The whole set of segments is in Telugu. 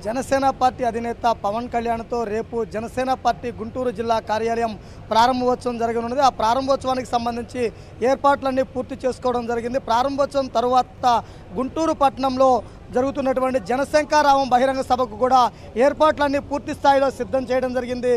జనసేన పార్టీ అధినేత పవన్ కళ్యాణ్తో రేపు జనసేన పార్టీ గుంటూరు జిల్లా కార్యాలయం ప్రారంభోత్సవం జరగనున్నది. ఆ ప్రారంభోత్సవానికి సంబంధించి ఏర్పాట్లన్నీ పూర్తి చేసుకోవడం జరిగింది. ప్రారంభోత్సవం తరువాత గుంటూరు పట్టణంలో జరుగుతున్నటువంటి జనశంకారావం బహిరంగ సభకు కూడా ఏర్పాట్లన్నీ పూర్తి స్థాయిలో సిద్ధం చేయడం జరిగింది.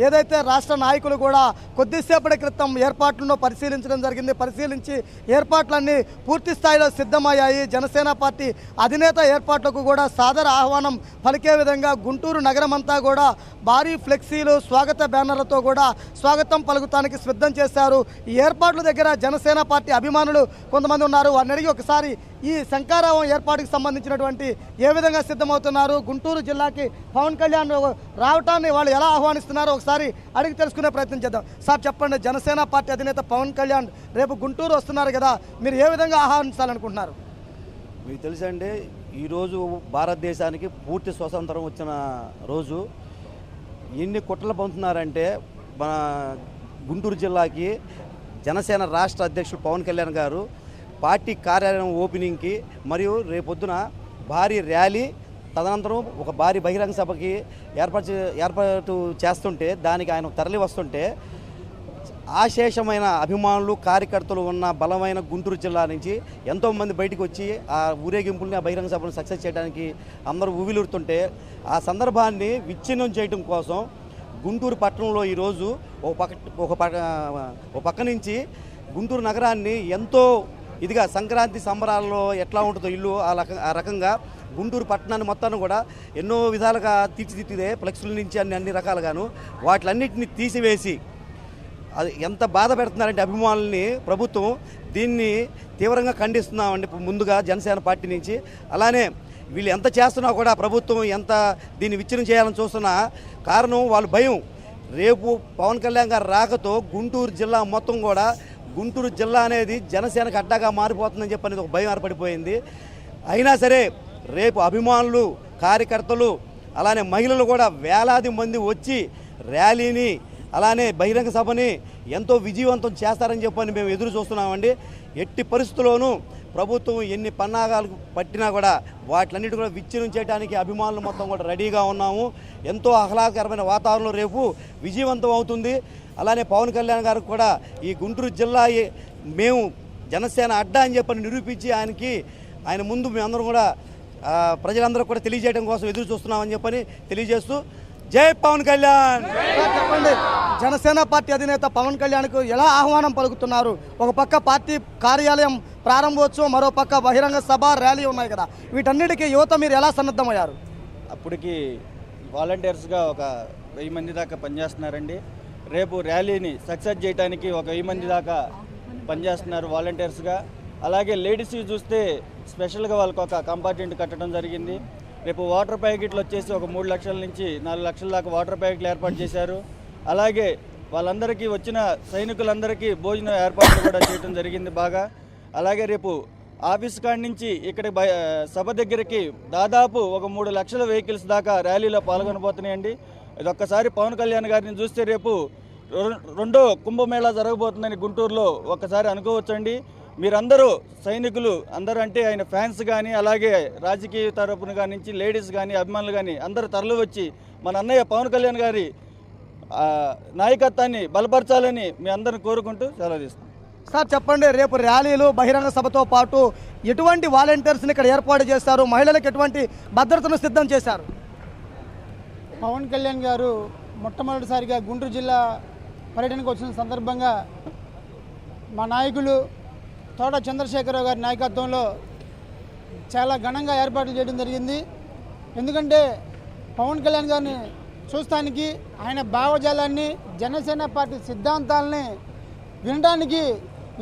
ఏదైతే రాష్ట్ర నాయకులు కూడా కొద్దిసేపటి క్రితం ఏర్పాట్లను పరిశీలించడం జరిగింది. పరిశీలించి ఏర్పాట్లన్నీ పూర్తి స్థాయిలో సిద్ధమయ్యాయి. జనసేన పార్టీ అధినేత ఏర్పాట్లకు కూడా సాదర ఆహ్వానం పలికే విధంగా గుంటూరు నగరం అంతా కూడా భారీ ఫ్లెక్సీలు, స్వాగత బ్యానర్లతో కూడా స్వాగతం పలుకుతానికి సిద్ధం చేశారు. ఈ ఏర్పాట్ల దగ్గర జనసేన పార్టీ అభిమానులు కొంతమంది ఉన్నారు. వారిని అడిగి ఒకసారి ఈ శంకారావం ఏర్పాటుకు సంబంధించినటువంటి ఏ విధంగా సిద్ధమవుతున్నారు, గుంటూరు జిల్లాకి పవన్ కళ్యాణ్ రావటాన్ని వాళ్ళు ఎలా ఆహ్వానిస్తున్నారో ఒకసారి అడిగి తెలుసుకునే ప్రయత్నం చేద్దాం. సార్ చెప్పండి, జనసేన పార్టీ అధినేత పవన్ కళ్యాణ్ రేపు గుంటూరు వస్తున్నారు కదా, మీరు ఏ విధంగా ఆహ్వానించాలనుకుంటున్నారు? మీకు తెలుసండి, ఈరోజు భారతదేశానికి పూర్తి స్వతంత్రం వచ్చిన రోజు. ఎన్ని కుట్రలు పొందుతున్నారంటే మన గుంటూరు జిల్లాకి జనసేన రాష్ట్ర అధ్యక్షుడు పవన్ కళ్యాణ్ గారు పార్టీ కార్యాలయం ఓపెనింగ్కి మరియు రేపొద్దున భారీ ర్యాలీ, తదనంతరం ఒక భారీ బహిరంగ సభకి ఏర్పాటు చేస్తుంటే దానికి ఆయన తరలి వస్తుంటే ఆశేషమైన అభిమానులు, కార్యకర్తలు ఉన్న బలమైన గుంటూరు జిల్లా నుంచి ఎంతోమంది బయటకు వచ్చి ఆ ఊరేగింపుల్ని, ఆ బహిరంగ సభను సక్సెస్ చేయడానికి అందరూ ఊవిలుడుతుంటే ఆ సందర్భాన్ని విచ్ఛిన్నం చేయడం కోసం గుంటూరు పట్టణంలో ఈరోజు ఒక పక్క నుంచి గుంటూరు నగరాన్ని ఎంతో ఇదిగా సంక్రాంతి సంబరాల్లో ఎట్లా ఉంటుందో ఇల్లు ఆ రకంగా గుంటూరు పట్టణాన్ని మొత్తాన్ని కూడా ఎన్నో విధాలుగా తీర్చిదిద్దిదే, ఫ్లెక్సుల నుంచి అన్ని రకాలుగాను వాటిలన్నింటినీ తీసివేసి అది ఎంత బాధ పెడుతున్నారంటే అభిమానుల్ని ప్రభుత్వం దీన్ని తీవ్రంగా ఖండిస్తున్నామండి. ముందుగా జనసేన పార్టీ నుంచి అలానే వీళ్ళు ఎంత చేస్తున్నా కూడా ప్రభుత్వం ఎంత దీన్ని విచ్ఛిన్నం చేయాలని చూస్తున్నా కారణం వాళ్ళ భయం. రేపు పవన్ కళ్యాణ్ గారు రాకతో గుంటూరు జిల్లా మొత్తం కూడా గుంటూరు జిల్లా అనేది జనసేనకు అడ్డాగా మారిపోతుందని చెప్పనేది ఒక భయం ఏర్పడిపోయింది. అయినా సరే రేపు అభిమానులు, కార్యకర్తలు అలానే మహిళలు కూడా వేలాది మంది వచ్చి ర్యాలీని అలానే బహిరంగ సభని ఎంతో విజయవంతం చేస్తారని చెప్పని మేము ఎదురు చూస్తున్నామండి. ఎట్టి పరిస్థితుల్లోనూ ప్రభుత్వం ఎన్ని పన్నాగాలు పట్టినా కూడా వాటిలన్నిటి కూడా విచ్ఛిన్నం చేయడానికి అభిమానులు మొత్తం కూడా రెడీగా ఉన్నాము. ఎంతో ఆహ్లాదకరమైన వాతావరణంలో రేపు విజయవంతం అవుతుంది. అలానే పవన్ కళ్యాణ్ గారికి కూడా ఈ గుంటూరు జిల్లా మేము జనసేన అడ్డా అని చెప్పని నిరూపించి ఆయన ముందు మేమందరం కూడా ప్రజలందరూ కూడా తెలియజేయడం కోసం ఎదురు చూస్తున్నామని చెప్పని తెలియజేస్తూ జై పవన్ కళ్యాణ్. చెప్పండి, జనసేన పార్టీ అధినేత పవన్ కళ్యాణ్కు ఎలా ఆహ్వానం పలుకుతున్నారు? ఒక పక్క పార్టీ కార్యాలయం ప్రారంభోత్సవం, మరో పక్క బహిరంగ సభ, ర్యాలీ ఉన్నాయి కదా, వీటన్నిటికీ యువత మీరు ఎలా సన్నద్ధమయ్యారు? అప్పటికి వాలంటీర్స్గా ఒక 1000 మంది దాకా పనిచేస్తున్నారండి. రేపు ర్యాలీని సక్సెస్ చేయడానికి ఒక 1000 మంది దాకా పనిచేస్తున్నారు వాలంటీర్స్గా. అలాగే లేడీస్ చూస్తే స్పెషల్గా వాళ్ళకి ఒక కంపార్ట్మెంట్ కట్టడం జరిగింది. రేపు వాటర్ ప్యాకెట్లు వచ్చేసి ఒక 3 లక్షల నుంచి 4 లక్షల దాకా వాటర్ ప్యాకెట్లు ఏర్పాటు చేశారు. అలాగే వాళ్ళందరికీ వచ్చిన సైనికులందరికీ భోజనం ఏర్పాట్లు కూడా చేయడం జరిగింది బాగా. అలాగే రేపు ఆఫీస్ కాడి నుంచి ఇక్కడ సభ దగ్గరికి దాదాపు ఒక 3 లక్షల వెహికల్స్ దాకా ర్యాలీలో పాల్గొనబోతున్నాయండి. ఇది ఒక్కసారి పవన్ కళ్యాణ్ గారిని చూస్తే రేపు రెండో కుంభమేళా జరగబోతుందని గుంటూరులో ఒక్కసారి అనుకోవచ్చండి. మీరందరూ సైనికులు అందరూ అంటే ఆయన ఫ్యాన్స్ కానీ అలాగే రాజకీయ తరపున కానీ లేడీస్ కానీ అభిమానులు కానీ అందరూ తరలి వచ్చి మన అన్నయ్య పవన్ కళ్యాణ్ గారి నాయకత్వాన్ని బలపరచాలని మీ అందరిని కోరుకుంటూ సెలవు తీసుకుంటాం. సార్ చెప్పండి, రేపు ర్యాలీలు, బహిరంగ సభతో పాటు ఎటువంటి వాలంటీర్స్ని ఇక్కడ ఏర్పాటు చేశారు? మహిళలకు ఎటువంటి భద్రతను సిద్ధం చేశారు? పవన్ కళ్యాణ్ గారు మొట్టమొదటిసారిగా గుంటూరు జిల్లా పర్యటనకు వచ్చిన సందర్భంగా మా నాయకులు తోట చంద్రశేఖరరావు గారి నాయకత్వంలో చాలా ఘనంగా ఏర్పాట్లు చేయడం జరిగింది. ఎందుకంటే పవన్ కళ్యాణ్ గారిని చూస్తానికి, ఆయన భావజాలాన్ని, జనసేన పార్టీ సిద్ధాంతాలని వినడానికి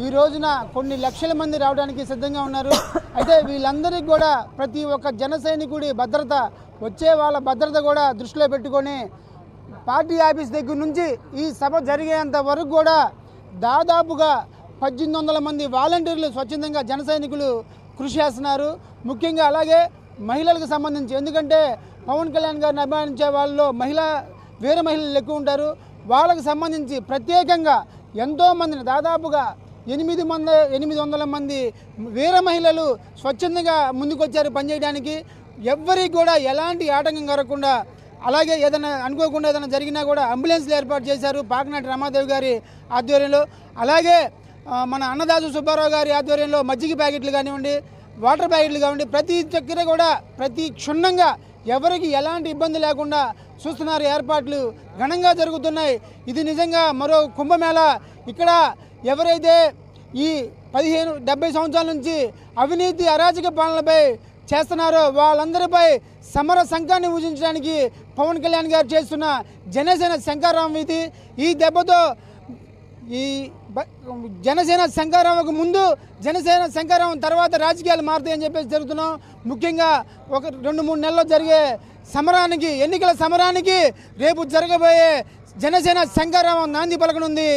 ఈ రోజున కొన్ని లక్షల మంది రావడానికి సిద్ధంగా ఉన్నారు. అయితే వీళ్ళందరికీ కూడా ప్రతి ఒక్క జన సైనికుడి భద్రత, వచ్చే వాళ్ళ భద్రత కూడా దృష్టిలో పెట్టుకొని పార్టీ ఆఫీస్ దగ్గర నుంచి ఈ సభ జరిగేంత వరకు కూడా దాదాపుగా 1800 మంది వాలంటీర్లు స్వచ్ఛందంగా జన సైనికులు కృషి చేస్తున్నారు. ముఖ్యంగా అలాగే మహిళలకు సంబంధించి, ఎందుకంటే పవన్ కళ్యాణ్ గారిని అభిమానించే వాళ్ళలో వేరే మహిళలు ఎక్కువ ఉంటారు. వాళ్ళకు సంబంధించి ప్రత్యేకంగా ఎంతోమందిని దాదాపుగా 800 మంది వీర మహిళలు స్వచ్ఛందంగా ముందుకొచ్చారు పనిచేయడానికి. ఎవ్వరికి కూడా ఎలాంటి ఆటంకం కలగకుండా, అలాగే ఏదైనా అనుకోకుండా ఏదైనా జరిగినా కూడా అంబులెన్స్లు ఏర్పాటు చేశారు పాకనాటి రమాదేవి గారి ఆధ్వర్యంలో. అలాగే మన అన్నదాసు సుబ్బారావు గారి ఆధ్వర్యంలో మజ్జిగ ప్యాకెట్లు కానివ్వండి, వాటర్ ప్యాకెట్లు కానివ్వండి, ప్రతి దగ్గర కూడా ప్రతి క్షుణ్ణంగా ఎవరికి ఎలాంటి ఇబ్బంది లేకుండా చూస్తున్నారు. ఏర్పాట్లు ఘనంగా జరుగుతున్నాయి. ఇది నిజంగా మరో కుంభమేళ. ఇక్కడ ఎవరైతే ఈ 70 సంవత్సరాల నుంచి అవినీతి అరాచక పాలనపై చేస్తున్నారో వాళ్ళందరిపై సమర సంఘాన్ని ఊహించడానికి పవన్ కళ్యాణ్ గారు చేస్తున్న జనసేన శంకరామం ఇది. ఈ దెబ్బతో ఈ జనసేన శంకరామకు ముందు, జనసేన శంకరామం తర్వాత రాజకీయాలు మారుతాయని చెప్పేసి జరుగుతున్నాం. ముఖ్యంగా ఒక 2-3 నెలల్లో జరిగే సమరానికి, ఎన్నికల సమరానికి రేపు జరగబోయే జనసేన శంకరామం నాంది పలకనుంది.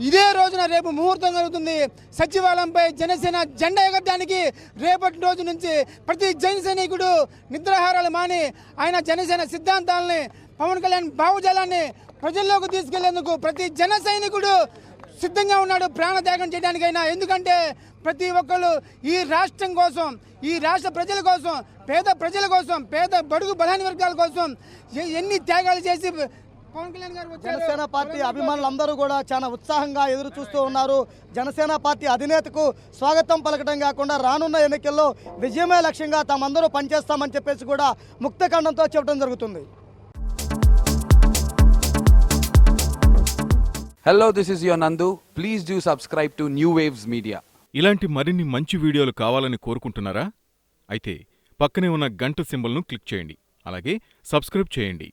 ఇదే రోజున రేపు ముహూర్తం జరుగుతుంది. సచివాలయంపై జనసేన జెండా ఎగరడానికి రేపటి రోజు నుంచి ప్రతి జన సైనికుడు నిద్రాహారాలు మాని ఆయన జనసేన సిద్ధాంతాలని, పవన్ కళ్యాణ్ భావజాలాన్ని ప్రజల్లోకి తీసుకెళ్లేందుకు ప్రతి జన సైనికుడు సిద్ధంగా ఉన్నాడు, ప్రాణత్యాగం చేయడానికైనా. ఎందుకంటే ప్రతి ఒక్కరు ఈ రాష్ట్రం కోసం, ఈ రాష్ట్ర ప్రజల కోసం, పేద ప్రజల కోసం, పేద బడుగు బలహీన వర్గాల కోసం ఎన్ని త్యాగాలు చేసి పవన్ కళ్యాణ్ గారు జనసేన పార్టీ అభిమానులందరూ కూడా చాలా ఉత్సాహంగా ఎదురు చూస్తూ ఉన్నారు. జనసేన పార్టీ అధినేతకు స్వాగతం పలకడం కాకుండా రానున్న ఎన్నికల్లో విజయమే లక్ష్యంగా తామందరూ పనిచేస్తామని చెప్పేసి కూడా ముక్తఖండంతో చెప్పడం జరుగుతుంది. Hello, this is your Nandu. Please do subscribe to New Waves Media. ఇలాంటి మరిన్ని మంచి వీడియోలు కావాలని కోరుకుంటున్నారా? అయితే పక్కనే ఉన్న గంట సింబల్ను క్లిక్ చేయండి. అలాగే సబ్స్క్రైబ్ చేయండి.